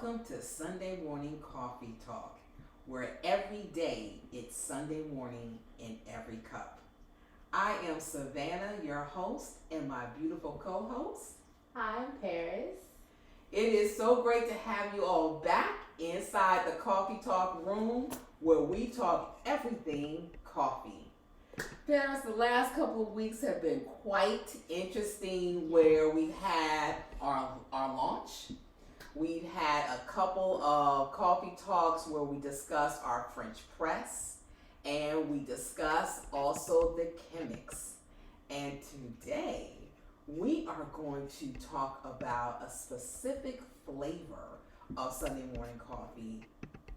Welcome to Sunday Morning Coffee Talk, where every day it's Sunday morning in every cup. I am Savannah, your host, and my beautiful co-host. Hi, I'm Paris. It is so great to have you all back inside the Coffee Talk room where we talk everything coffee. Paris, the last couple of weeks have been quite interesting where we've had our launch. We've had a couple of coffee talks where we discussed our French press and we discussed also the chemics. And today we are going to talk about a specific flavor of Sunday morning coffee,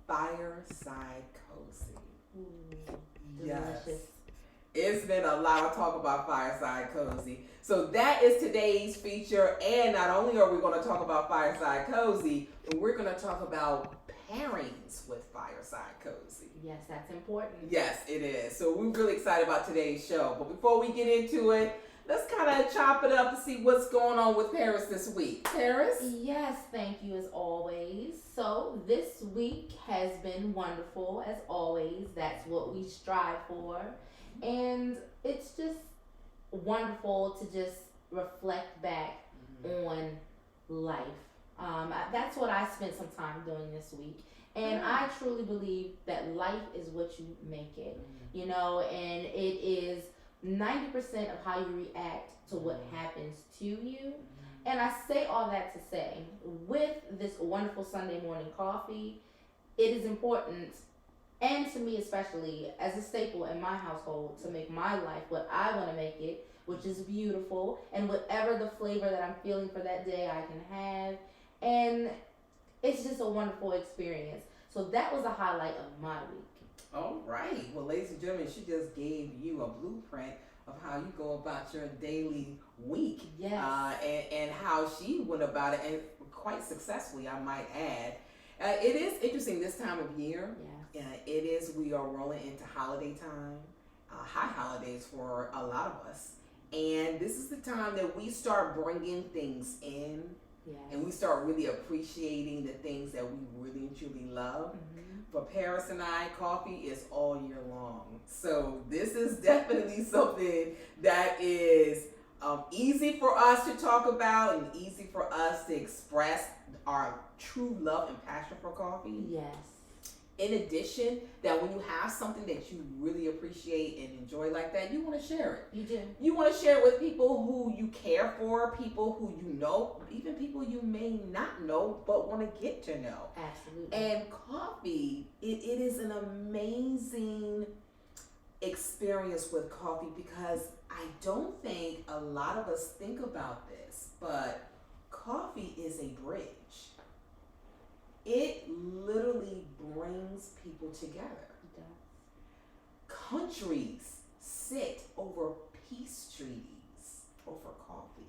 fireside cozy. Ooh, Yes. delicious. It's been a lot of talk about Fireside Cozy. So that is today's feature. And not only are we going to talk about Fireside Cozy, but we're going to talk about pairings with Fireside Cozy. Yes, that's important. Yes, it is. So we're really excited about today's show. But before we get into it, let's kind of chop it up to see what's going on with Paris this week. Paris? Yes, thank you as always. So this week has been wonderful as always. That's what we strive for. And it's just wonderful to just reflect back on life. That's what I spent some time doing this week. And I truly believe that life is what you make it, you know, and it is 90% of how you react to what happens to you. And I say all that to say, with this wonderful Sunday morning coffee, it is important, and to me especially, as a staple in my household, to make my life what I want to make it, which is beautiful, and whatever the flavor that I'm feeling for that day I can have. And it's just a wonderful experience. So that was a highlight of my week. All right. Well, ladies and gentlemen, she just gave you a blueprint of how you go about your daily week. Yes. And how she went about it, and quite successfully, I might add. It is interesting this time of year. Yes. It is, we are rolling into holiday time, high holidays for a lot of us. And this is the time that we start bringing things in. Yes. And we start really appreciating the things that we really and truly love. For Paris and I, coffee is all year long. So this is definitely something that is easy for us to talk about and easy for us to express our true love and passion for coffee. Yes. In addition, that when you have something that you really appreciate and enjoy like that, you want to share it. You do. You want to share it with people who you care for, people who you know, even people you may not know but want to get to know. Absolutely. And coffee, it is an amazing experience with coffee because I don't think a lot of us think about this, but coffee is a bridge. It literally brings people together. It does. Countries sit over peace treaties over coffee.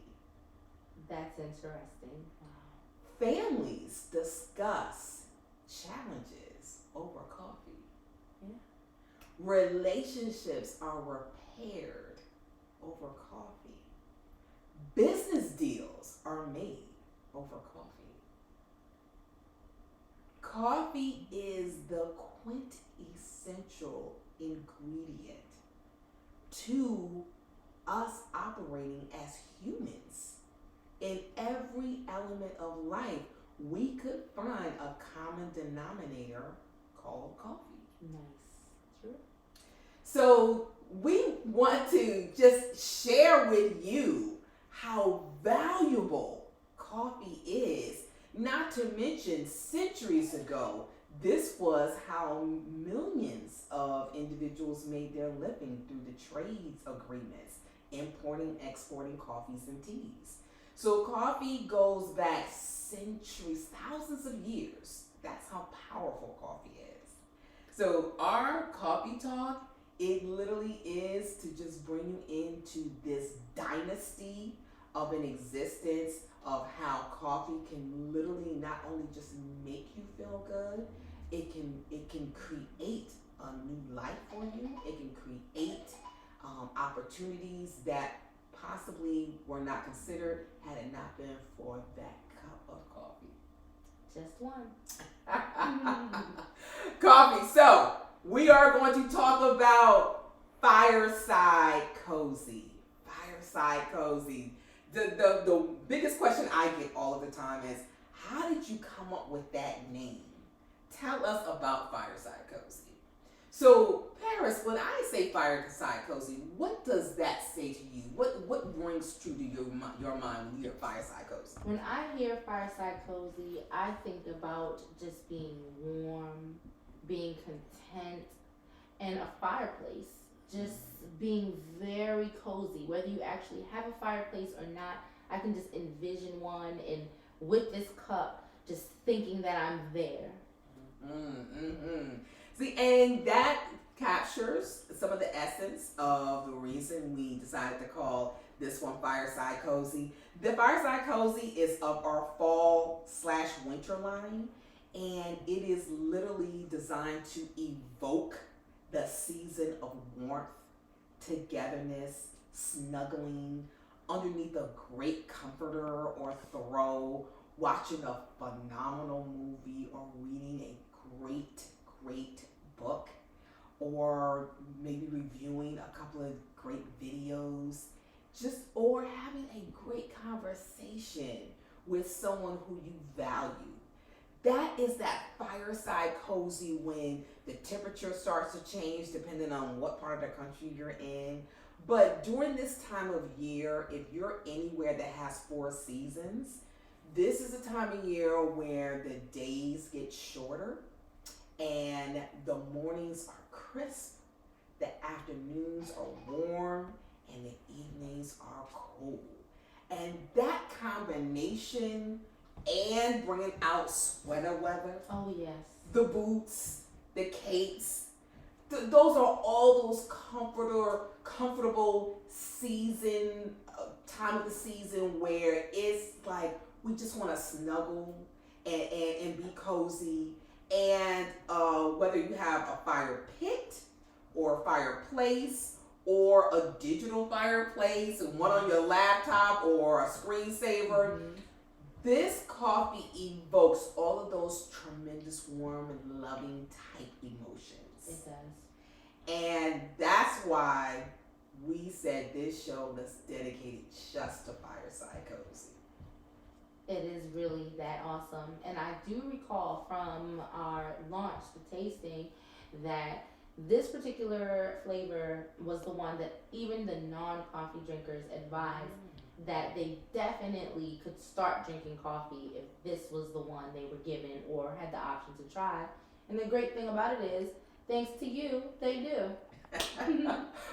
That's interesting. Wow. Families discuss challenges over coffee. Yeah. Relationships are repaired over coffee. Business deals are made over coffee. Coffee is the quintessential ingredient to us operating as humans. In every element of life, we could find a common denominator called coffee. Nice. True. So we want to just share with you how valuable coffee is. Not to mention, centuries ago, this was how millions of individuals made their living through the trades agreements, importing, exporting coffees and teas. So coffee goes back centuries, thousands of years. That's how powerful coffee is. So our coffee talk, it literally is to just bring you into this dynasty of an existence of how coffee can literally not only just make you feel good, it can create a new life for you. It can create opportunities that possibly were not considered had it not been for that cup of coffee. Just one. Coffee. So we are going to talk about fireside cozy. Fireside cozy. The biggest question I get all of the time is, how did you come up with that name? Tell us about fireside cozy. So Paris, when I say fireside cozy, what does that say to you? What rings true to your mind when you hear fireside cozy? When I hear fireside cozy, I think about just being warm, being content, and a fireplace. Just being very cozy. Whether you actually have a fireplace or not, I can just envision one, and with this cup, just thinking that I'm there. Mm-hmm. See, and that captures some of the essence of the reason we decided to call this one Fireside Cozy. The Fireside Cozy is of our fall/winter line, and it is literally designed to evoke the season of warmth, togetherness, snuggling underneath a great comforter or throw, watching a phenomenal movie, or reading a great book, or maybe reviewing a couple of great videos, or having a great conversation with someone who you value. That is that fireside cozy when the temperature starts to change depending on what part of the country you're in. But during this time of year, if you're anywhere that has 4 seasons, this is a time of year where the days get shorter and the mornings are crisp, the afternoons are warm, and the evenings are cool. And that combination, and bringing out sweater weather, Oh, yes. the boots, the capes, those are all those comfortable season, time of the season where it's like we just want to snuggle and be cozy. And whether you have a fire pit or a fireplace or a digital fireplace and one on your laptop or a screensaver, this coffee evokes all of those tremendous warm and loving type emotions. It does. And that's why we said this show was dedicated just to fireside cozy. It is really that awesome. And I do recall from our launch, the tasting, that this particular flavor was the one that even the non-coffee drinkers advised that they definitely could start drinking coffee if this was the one they were given or had the option to try. And the great thing about it is, thanks to you, they do.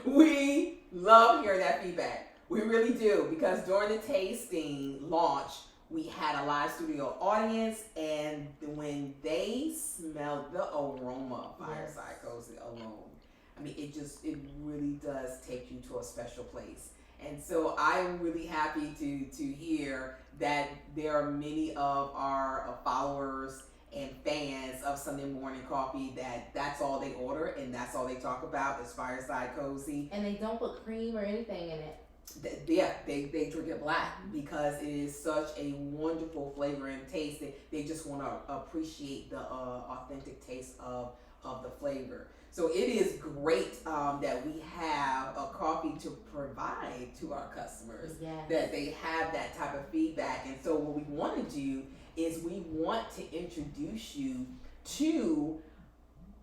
We love hearing that feedback. We really do, because during the tasting launch, we had a live studio audience, and when they smelled the aroma of Fireside Cozy alone, I mean, it really does take you to a special place. And so I'm really happy to hear that there are many of our followers and fans of Sunday Morning Coffee that's all they order and that's all they talk about is Fireside Cozy. And they don't put cream or anything in it. They drink it black because it is such a wonderful flavor and taste. They just want to appreciate the authentic taste of the flavor. So it is great that we have a coffee to provide to our customers, that they have that type of feedback. And so what we want to do is we want to introduce you to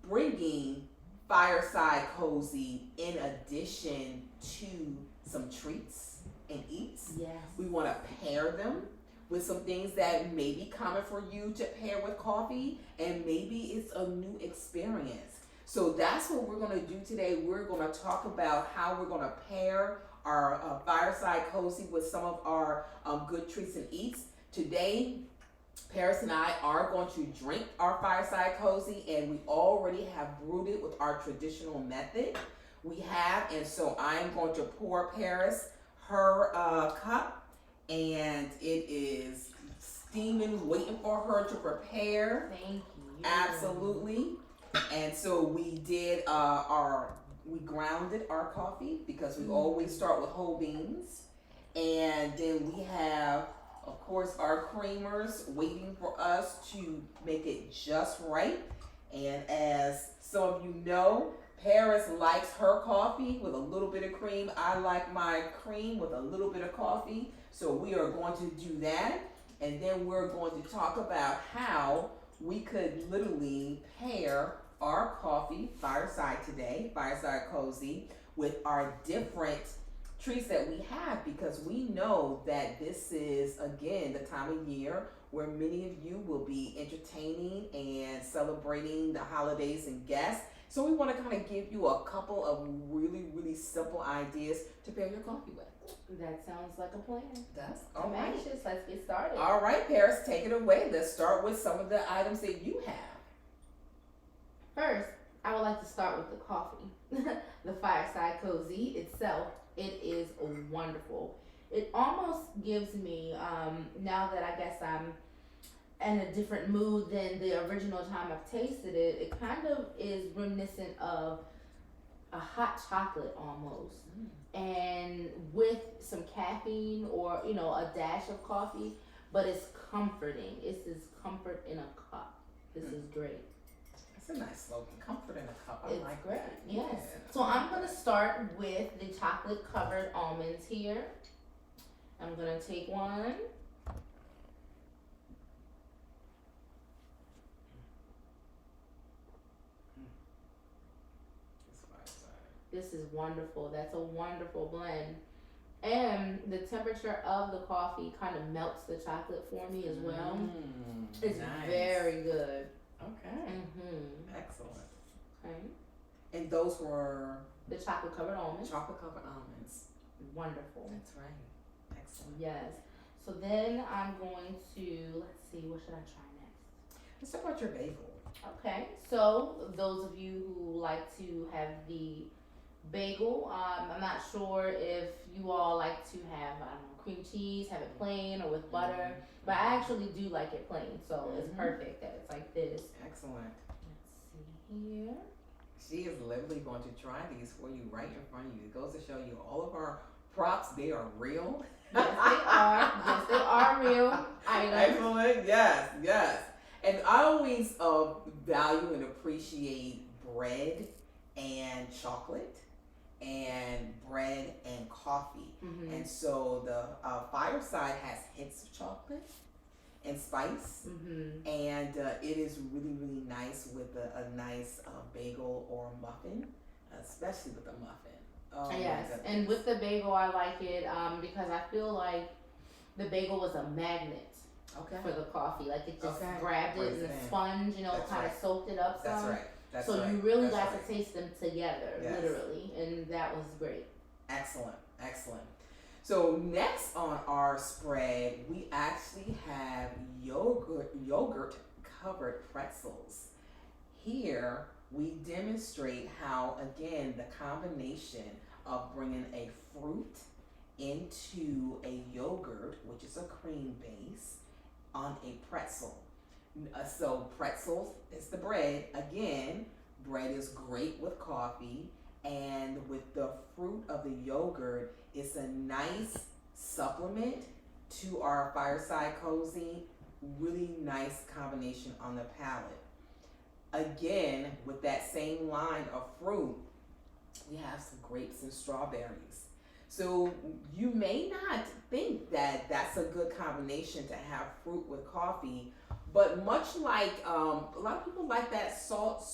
bringing Fireside Cozy in addition to some treats and eats. Yes. We want to pair them with some things that may be common for you to pair with coffee, and maybe it's a new experience. So that's what we're going to do today. We're going to talk about how we're going to pair our Fireside Cozy with some of our good treats and eats. Today, Paris and I are going to drink our Fireside Cozy, and we already have brewed it with our traditional method. We have, and so I'm going to pour Paris her cup, and it is steaming, waiting for her to prepare. Thank you. Absolutely. And so we did we grounded our coffee because we always start with whole beans, and then we have Of course, our creamers waiting for us to make it just right. And as some of you know, Paris likes her coffee with a little bit of cream. I like my cream with a little bit of coffee. So we are going to do that. And then we're going to talk about how we could literally pair our coffee, Fireside today, Fireside Cozy, with our different treats that we have, because we know that this is again the time of year where many of you will be entertaining and celebrating the holidays and guests. So we want to kind of give you a couple of really, really simple ideas to pair your coffee with. That sounds like a plan. That's I'm all right. anxious. Let's get started. All right, Paris, take it away. Let's start with some of the items that you have. First, I would like to start with the coffee. The Fireside Cozy itself, it is wonderful. It almost gives me, now that I guess I'm in a different mood than the original time I've tasted it, it kind of is reminiscent of a hot chocolate almost. And with some caffeine or, you know, a dash of coffee, but it's comforting. It's this comfort in a cup. This is great. That's a nice slogan. Comfort in a cup. I It's like great. that. Yes. Yeah. So I'm gonna start with the chocolate covered almonds here. I'm gonna take one. It's Fireside. This is wonderful. That's a wonderful blend. And the temperature of the coffee kind of melts the chocolate for me as well. It's Nice. very good. Okay. Mm-hmm. Excellent. Okay. And those were The chocolate covered almonds. chocolate covered almonds. Wonderful. That's right. Excellent. Yes. So then I'm going to, let's see, what should I try next? Let's talk about your bagel. Okay, so those of you who like to have the bagel, I'm not sure if you all like to have, I don't know, cream cheese, have it plain or with butter, but I actually do like it plain, so it's perfect that it's like this. Excellent. Let's see here. She is literally going to try these for you right in front of you. It goes to show you all of our props, they are real. Yes, they are. Yes, they are real items. Excellent. Yes, yes. And I always value and appreciate bread and chocolate and bread and coffee. Mm-hmm. And so the Fireside has hints of chocolate and spice. Mm-hmm. And it is really, really nice with a nice bagel or muffin, especially with a muffin. Oh, Yes, and with the bagel, I like it because I feel like the bagel was a magnet for the coffee. Like it just grabbed it, and the sponge, you know, kind of soaked it up some. That's right. That's so right. you really That's got right. to taste them together, literally, and that was great. Excellent, excellent. So next on our spread, we actually have yogurt covered pretzels. Here we demonstrate how, again, the combination of bringing a fruit into a yogurt, which is a cream base, on a pretzel. So pretzels is the bread. Again, bread is great with coffee, and with the fruit of the yogurt, it's a nice supplement to our Fireside Cozy. Really nice combination on the palate. Again, with that same line of fruit, we have some grapes and strawberries. So you may not think that that's a good combination to have fruit with coffee, but much like a lot of people like that salt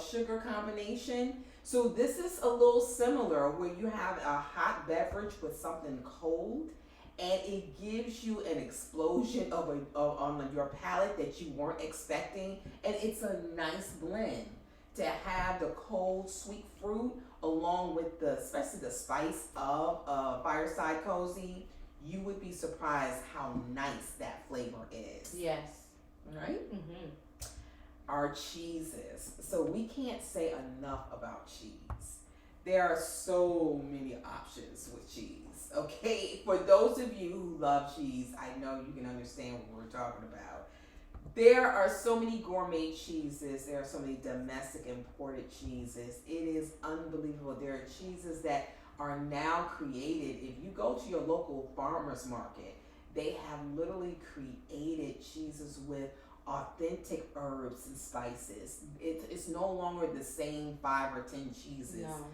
sugar combination. So this is a little similar, where you have a hot beverage with something cold, and it gives you an explosion on your palate that you weren't expecting, and it's a nice blend to have the cold sweet fruit along with especially the spice of Fireside Cozy. You would be surprised how nice that flavor is. Yes. Right? Mm-hmm. Our cheeses. So we can't say enough about cheese. There are so many options with cheese. Okay, for those of you who love cheese, I know you can understand what we're talking about. There are so many gourmet cheeses. There are so many domestic imported cheeses. It is unbelievable. There are cheeses that are now created. If you go to your local farmer's market, They have literally created cheeses with authentic herbs and spices. It's no longer the same 5 or 10 cheeses. No.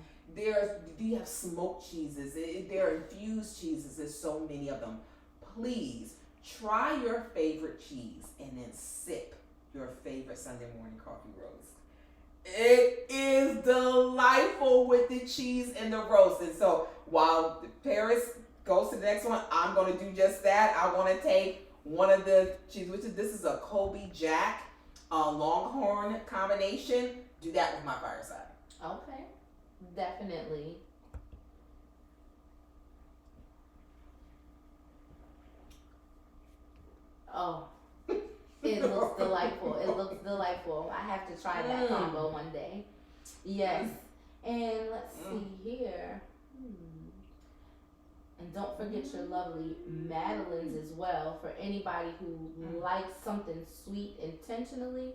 You have smoked cheeses. There are infused cheeses. There's so many of them. Please try your favorite cheese and then sip your favorite Sunday morning coffee roast. It is delightful with the cheese and the roast. And so while Paris goes to the next one, I'm going to do just that. I want to take one of the cheese, this is a Kobe Jack Longhorn combination. Do that with my fireside. Okay. Definitely. Oh, it looks delightful. It looks delightful. I have to try that combo one day. Yes. And let's see here. And don't forget your lovely Madeleines as well. For anybody who likes something sweet intentionally,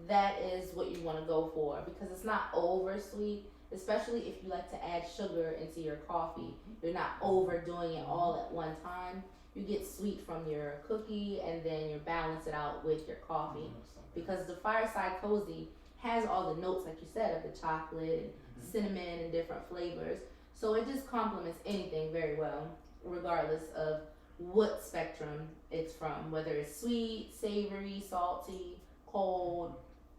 that is what you want to go for, because it's not over sweet, especially if you like to add sugar into your coffee. You're not overdoing it all at one time. You get sweet from your cookie and then you balance it out with your coffee. Because the Fireside Cozy has all the notes, like you said, of the chocolate and cinnamon and different flavors. So it just complements anything very well, regardless of what spectrum it's from, whether it's sweet, savory, salty, cold.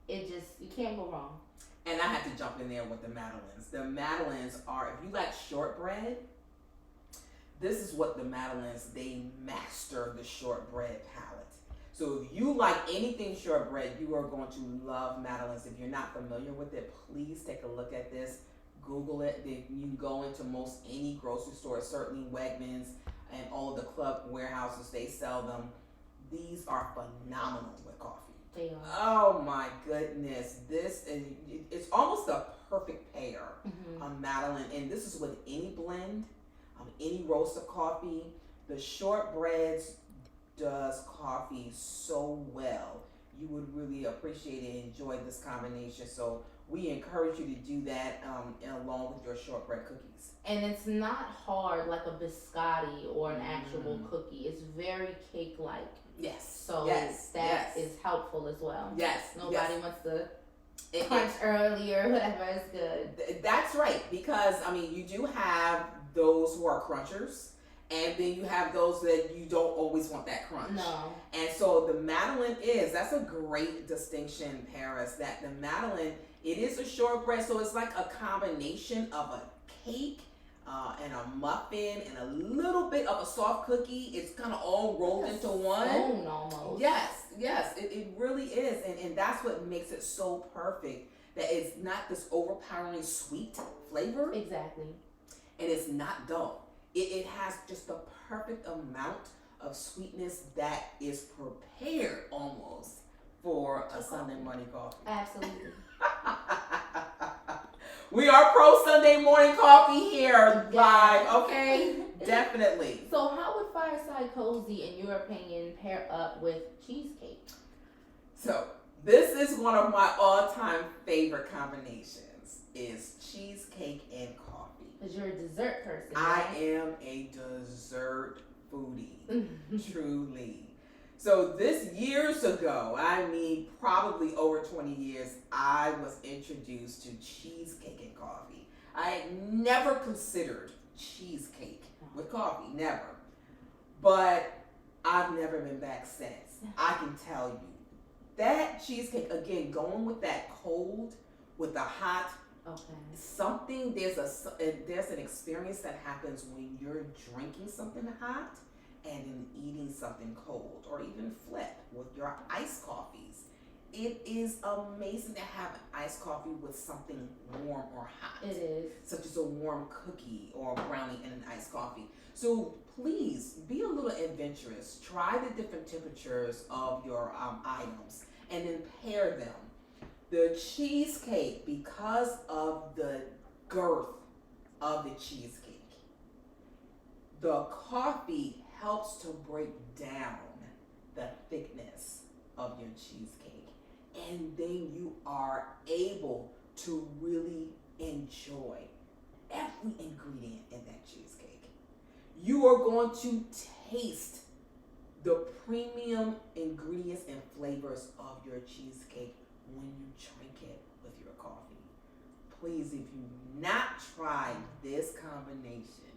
You can't go wrong. And I had to jump in there with the Madeleines. The Madeleines are, if you like shortbread, this is what the Madeleines, they master the shortbread palette. So if you like anything shortbread, you are going to love Madeleines. If you're not familiar with it, please take a look at this. Google it. You can go into most any grocery store, certainly Wegmans and all of the club warehouses, they sell them. These are phenomenal with coffee. They are. Oh my goodness. It's almost a perfect pair of Madeleine. And this is with any blend, any roast of coffee. The shortbreads does coffee so well. You would really appreciate and enjoy this combination. So we encourage you to do that along with your shortbread cookies. And it's not hard like a biscotti or an actual cookie. It's very cake-like. Yes. So that is helpful as well. Yes. Nobody wants to crunch early or whatever is good. That's right. Because, you do have those who are crunchers. And then you have those that you don't always want that crunch. No. And so the Madeleine that's a great distinction, Paris, that the Madeleine, it is a shortbread, so it's like a combination of a cake and a muffin and a little bit of a soft cookie. It's kind of all rolled into one. Scone almost. Yes, it really is. And that's what makes it so perfect, that it's not this overpowering sweet flavor. Exactly. And it's not dull. It has just the perfect amount of sweetness that is prepared almost for a Sunday morning coffee. Absolutely. We are pro Sunday morning coffee here live, okay? Definitely. So how would Fireside Cozy, in your opinion, pair up with cheesecake? So this is one of my all-time favorite combinations, is cheesecake and coffee. Because you're a dessert person, right? I am a dessert foodie, truly. So this years ago, probably over 20 years, I was introduced to cheesecake and coffee. I had never considered cheesecake with coffee, never. But I've never been back since. I can tell you. That cheesecake, again, going with that cold, with the hot, there's an experience that happens when you're drinking something hot and then eating something cold, or even flip with your iced coffees. It is amazing to have an iced coffee with something warm or hot. It is. Such as a warm cookie or a brownie and an iced coffee. So please be a little adventurous. Try the different temperatures of your items and then pair them. The cheesecake, because of the girth of the cheesecake, the coffee helps to break down the thickness of your cheesecake. And then you are able to really enjoy every ingredient in that cheesecake. You are going to taste the premium ingredients and flavors of your cheesecake when you drink it with your coffee. Please, if you've not tried this combination,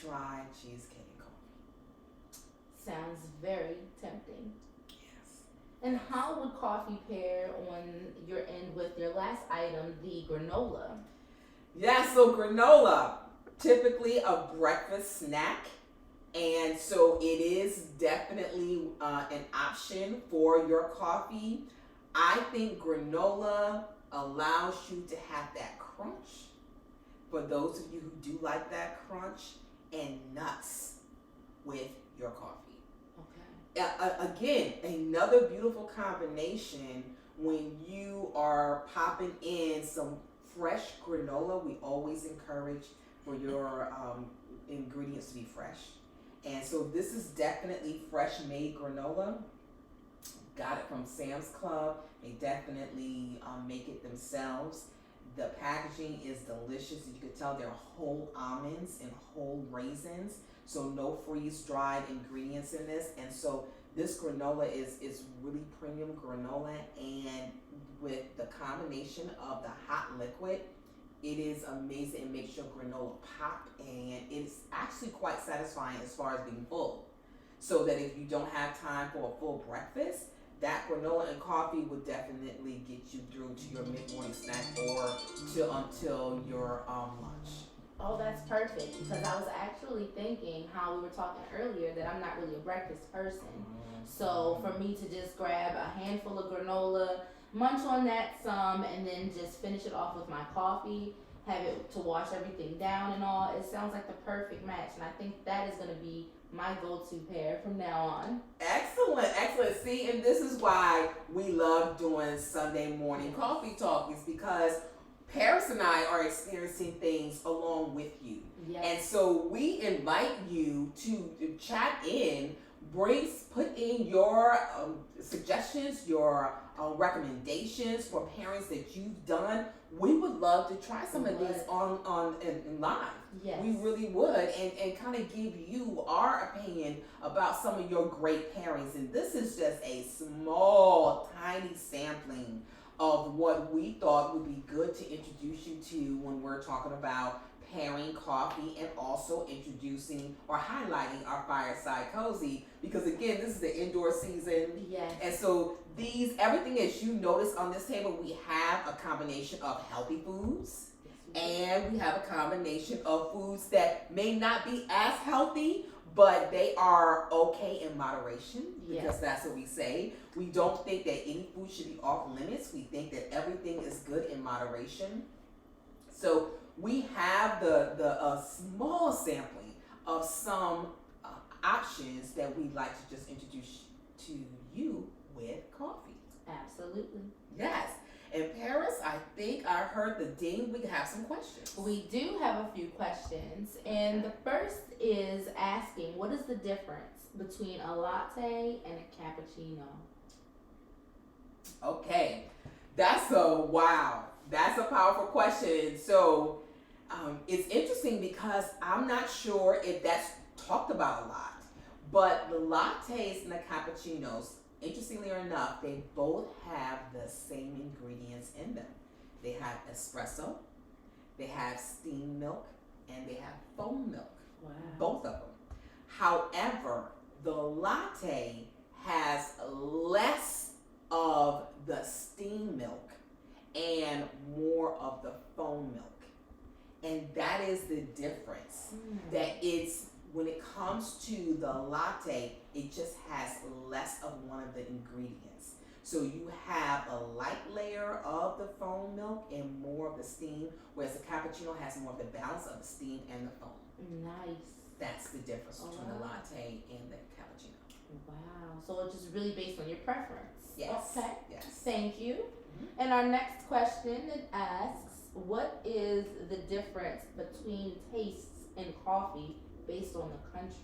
try cheesecake and coffee. Sounds very tempting. Yes. And how would coffee pair on your end with your last item, the granola? Yeah, so granola, typically a breakfast snack. And so it is definitely an option for your coffee. I think granola allows you to have that crunch for those of you who do like that crunch, and nuts with your coffee. Again, another beautiful combination when you are popping in some fresh granola. We always encourage for your ingredients to be fresh. And so this is definitely fresh made granola. Got it from Sam's Club. They definitely make it themselves. The packaging is delicious. You can tell they're whole almonds and whole raisins. So no freeze dried ingredients in this. And so this granola is really premium granola. And with the combination of the hot liquid, it is amazing. It makes your granola pop, and it's actually quite satisfying as far as being full. So that if you don't have time for a full breakfast, that granola and coffee would definitely get you through to your mid-morning snack or until your lunch. Oh, that's perfect, because I was actually thinking how we were talking earlier that I'm not really a breakfast person. So for me to just grab a handful of granola, munch on that some, and then just finish it off with my coffee, have it to wash everything down and all, it sounds like the perfect match. And I think that is going to be my go-to pair from now on. Excellent, excellent. See, and this is why we love doing Sunday morning coffee talk, is because Paris and I are experiencing things along with you. Yes. And so we invite you to chat in, put in your suggestions, your recommendations for pairings that you've done. We would love to try some of these on in live. Yes. We really would, and kind of give you our opinion about some of your great pairings. And this is just a small, tiny sampling of what we thought would be good to introduce you to when we're talking about pairing coffee and also introducing or highlighting our fireside cozy, because again, this is the indoor season. Yes. And so everything as you notice on this table, we have a combination of healthy foods, and we have a combination of foods that may not be as healthy, but they are okay in moderation, because that's what we say. We don't think that any food should be off limits. We think that everything is good in moderation. So we have the small sampling of some options that we'd like to just introduce to you with coffee. Absolutely. Yes. And Paris, I think I heard the ding. We have some questions. We do have a few questions. And the first is asking, what is the difference between a latte and a cappuccino? Okay. That's a powerful question. So it's interesting because I'm not sure if that's talked about a lot. But the lattes and the cappuccinos, interestingly enough, they both have the same ingredients in them. They have espresso, they have steamed milk, and they have foam milk. Wow. Both of them. However, the latte has less of the steamed milk and more of the foam milk. And that is the difference. That it's, when it comes to the latte, it just has less of one of the ingredients. So you have a light layer of the foam milk and more of the steam, whereas the cappuccino has more of the balance of the steam and the foam. Nice. That's the difference between the latte and the cappuccino. Wow. So it's just really based on your preference. Yes. Okay. Yes. Thank you. And our next question, it asks, what is the difference between tastes in coffee based on the countries?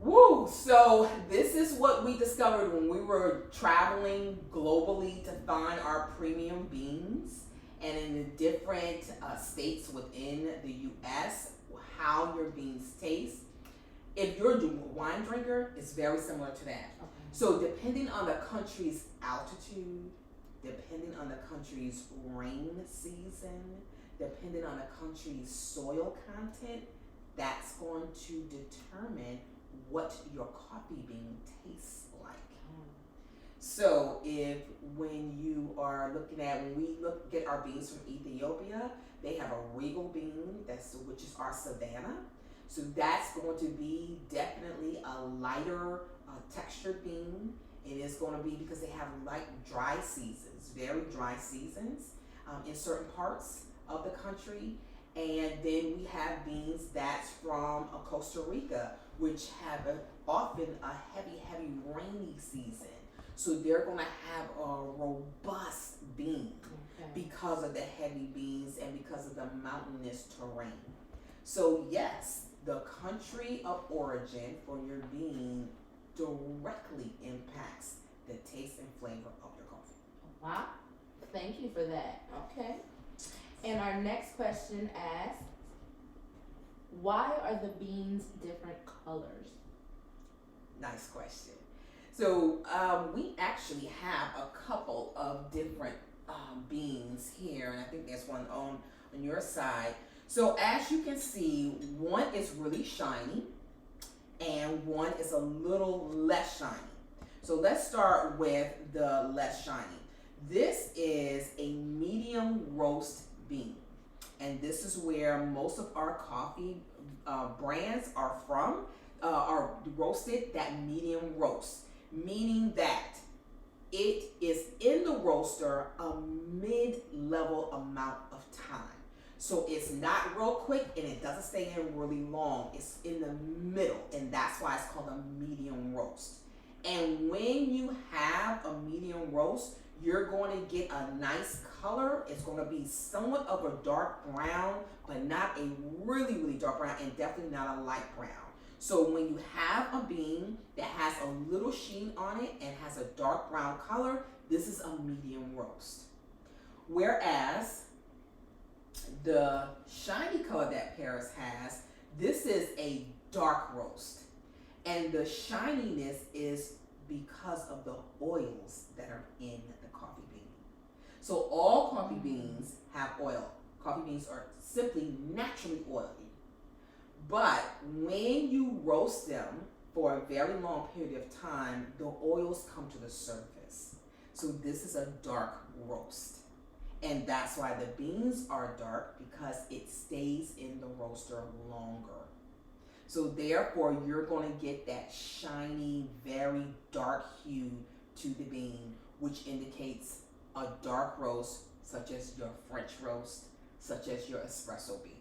Woo! So this is what we discovered when we were traveling globally to find our premium beans, and in the different states within the U.S., how your beans taste. if you're a wine drinker, it's very similar to that. Okay. So depending on the country's altitude, depending on the country's rain season, depending on the country's soil content, that's going to determine what your coffee bean tastes like. So if when we look at our beans from Ethiopia, they have a regal bean, which is our Savannah. So that's going to be definitely a lighter textured bean. It is going to be because they have light dry seasons, very dry seasons in certain parts of the country. And then we have beans that's from Costa Rica, which have often a heavy rainy season. So they're going to have a robust bean because of the heavy beans and because of the mountainous terrain. So yes, the country of origin for your bean directly impacts the taste and flavor of your coffee. Wow. Thank you for that. Okay. And our next question asks, why are the beans different colors? Nice question. So we actually have a couple of different beans here, and I think there's one on your side. So as you can see, one is really shiny and one is a little less shiny. So let's start with the less shiny. This is a medium roast bean, and this is where most of our coffee brands are from, are roasted that medium roast, meaning that it is in the roaster a mid-level amount of time. So it's not real quick and it doesn't stay in really long. It's in the middle, and that's why it's called a medium roast. And when you have a medium roast, you're going to get a nice color. It's going to be somewhat of a dark brown, but not a really dark brown, and definitely not a light brown. So when you have a bean that has a little sheen on it and has a dark brown color, this is a medium roast. Whereas the shiny color that Paris has, this is a dark roast. And the shininess is because of the oils that are in the coffee bean. So all coffee beans have oil. Coffee beans are simply naturally oily. But when you roast them for a very long period of time, the oils come to the surface. So this is a dark roast. And that's why the beans are dark, because it stays in the roaster longer. So therefore, you're going to get that shiny, very dark hue to the bean, which indicates a dark roast, such as your French roast, such as your espresso beans.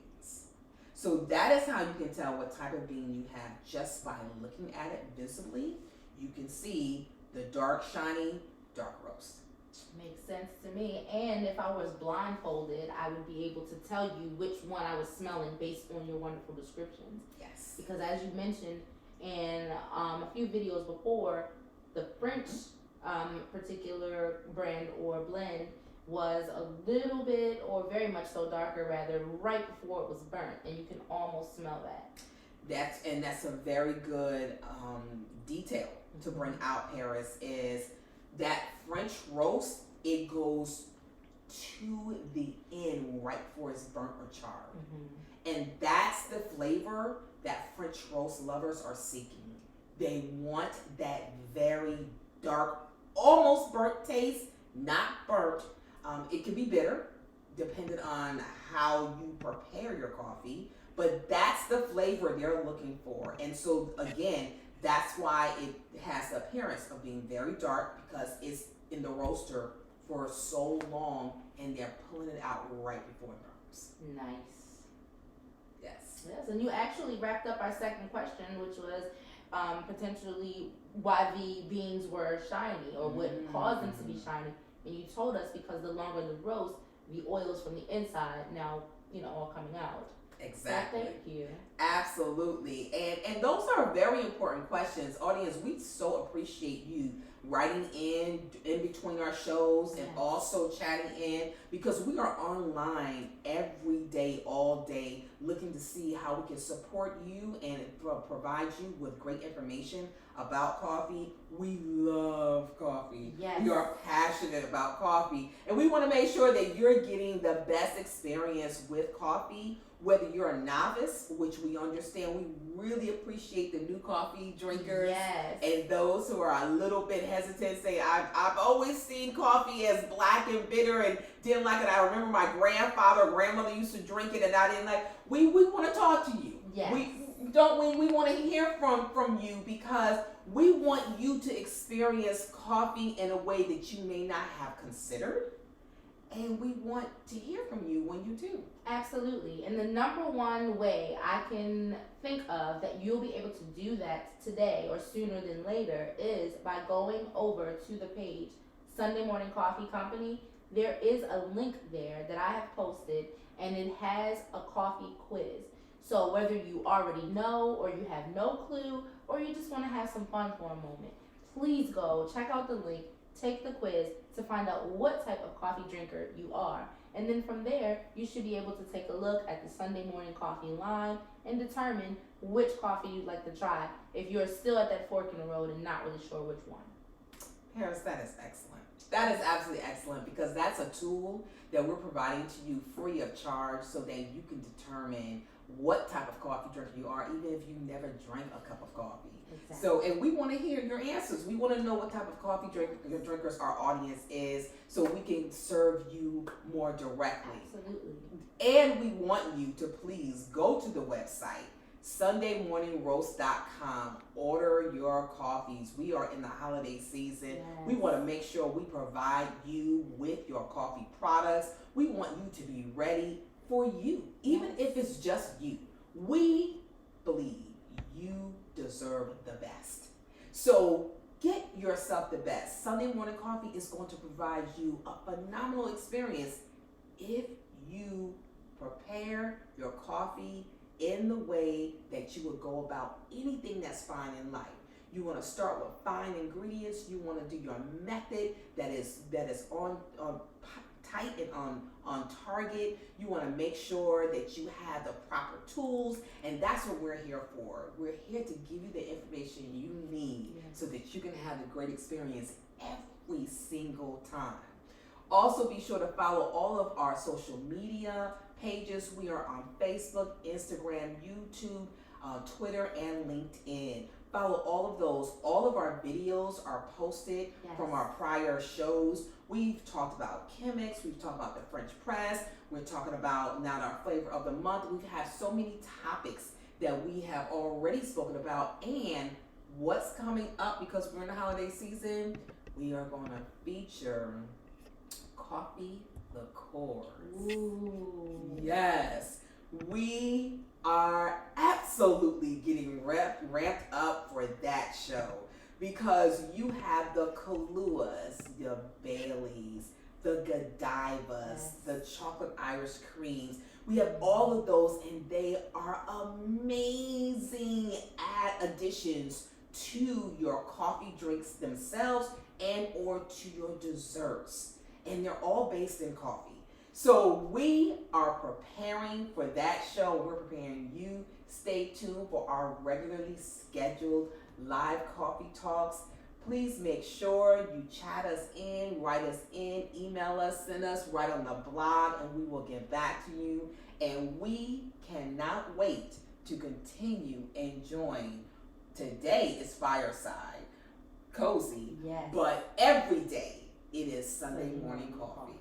So that is how you can tell what type of bean you have just by looking at it visibly. You can see the dark, shiny, dark roast. Makes sense to me. And if I was blindfolded, I would be able to tell you which one I was smelling based on your wonderful descriptions. Yes. Because as you mentioned in a few videos before, the French particular brand or blend was a little bit, or very much so darker rather, right before it was burnt, and you can almost smell that. That's a very good detail to bring out, Paris, is that French roast, it goes to the end right before it's burnt or charred. And that's the flavor that French roast lovers are seeking. They want that very dark, almost burnt taste, not burnt. It can be bitter, depending on how you prepare your coffee, but that's the flavor they're looking for. And so again, that's why it has the appearance of being very dark, because it's in the roaster for so long and they're pulling it out right before it burns. Nice. Yes. Yes, and you actually wrapped up our second question, which was potentially why the beans were shiny, or what caused them to be shiny. And you told us because the longer the roast, the oils from the inside now, all coming out. Exactly. So thank you. Absolutely. And those are very important questions. Audience, we so appreciate you writing in between our shows and Yes. also chatting in, because we are online every day, all day, looking to see how we can support you and provide you with great information about coffee. We love coffee. Yes. We are passionate about coffee, and we want to make sure that you're getting the best experience with coffee. Whether you're a novice, which we understand, we really appreciate the new coffee drinkers. Yes. And those who are a little bit hesitant, say, I've always seen coffee as black and bitter and didn't like it. I remember my grandfather or grandmother used to drink it and I didn't like. We want to talk to you. Yes. We want to hear from you, because we want you to experience coffee in a way that you may not have considered. And we want to hear from you when you do. Absolutely. And the number one way I can think of that you'll be able to do that today or sooner than later is by going over to the page Sunday Morning Coffee Company. There is a link there that I have posted, and it has a coffee quiz. So whether you already know or you have no clue or you just want to have some fun for a moment, please go check out the link, take the quiz to find out what type of coffee drinker you are. And then from there, you should be able to take a look at the Sunday Morning Coffee line and determine which coffee you'd like to try if you're still at that fork in the road and not really sure which one. Paris, that is excellent. That is absolutely excellent, because that's a tool that we're providing to you free of charge so that you can determine what type of coffee drinker you are, even if you never drank a cup of coffee. Exactly. So, and we want to hear your answers. We want to know what type of coffee drinkers our audience is, so we can serve you more directly. Absolutely. And we want you to please go to the website, sundaymorningroast.com. Order your coffees. We are in the holiday season. Yes. We want to make sure we provide you with your coffee products. We want you to be ready for you, even Yes. if it's just you. We believe you deserve the best. So get yourself the best. Sunday Morning Coffee is going to provide you a phenomenal experience if you prepare your coffee in the way that you would go about anything that's fine in life. You want to start with fine ingredients. You want to do your method that is on tight and on target. You want to make sure that you have the proper tools, and that's what we're here for. We're here to give you the information you need, Yes. so that you can have a great experience every single time. Also, be sure to follow all of our social media pages. We are on Facebook, Instagram, YouTube, Twitter, and LinkedIn. Follow all of those. All of our videos are posted from our prior shows. We've talked about Chemex. We've talked about the French press. We're talking about now our flavor of the month. We've had so many topics that we have already spoken about. And what's coming up, because we're in the holiday season, we are going to feature coffee liqueurs. Ooh. Yes, we are absolutely getting ramped up for that show, because you have the Kahluas, the Baileys, the Godivas, Yes. the chocolate Irish creams. We have all of those, and they are amazing additions to your coffee drinks themselves and or to your desserts. And they're all based in coffee. So we are preparing for that show. We're preparing you. Stay tuned for our regularly scheduled live coffee talks. Please make sure you chat us in, write us in, email us, send us, write on the blog, and we will get back to you. And we cannot wait to continue enjoying. Today is fireside, cozy, Yes. but every day it is Sunday morning coffee.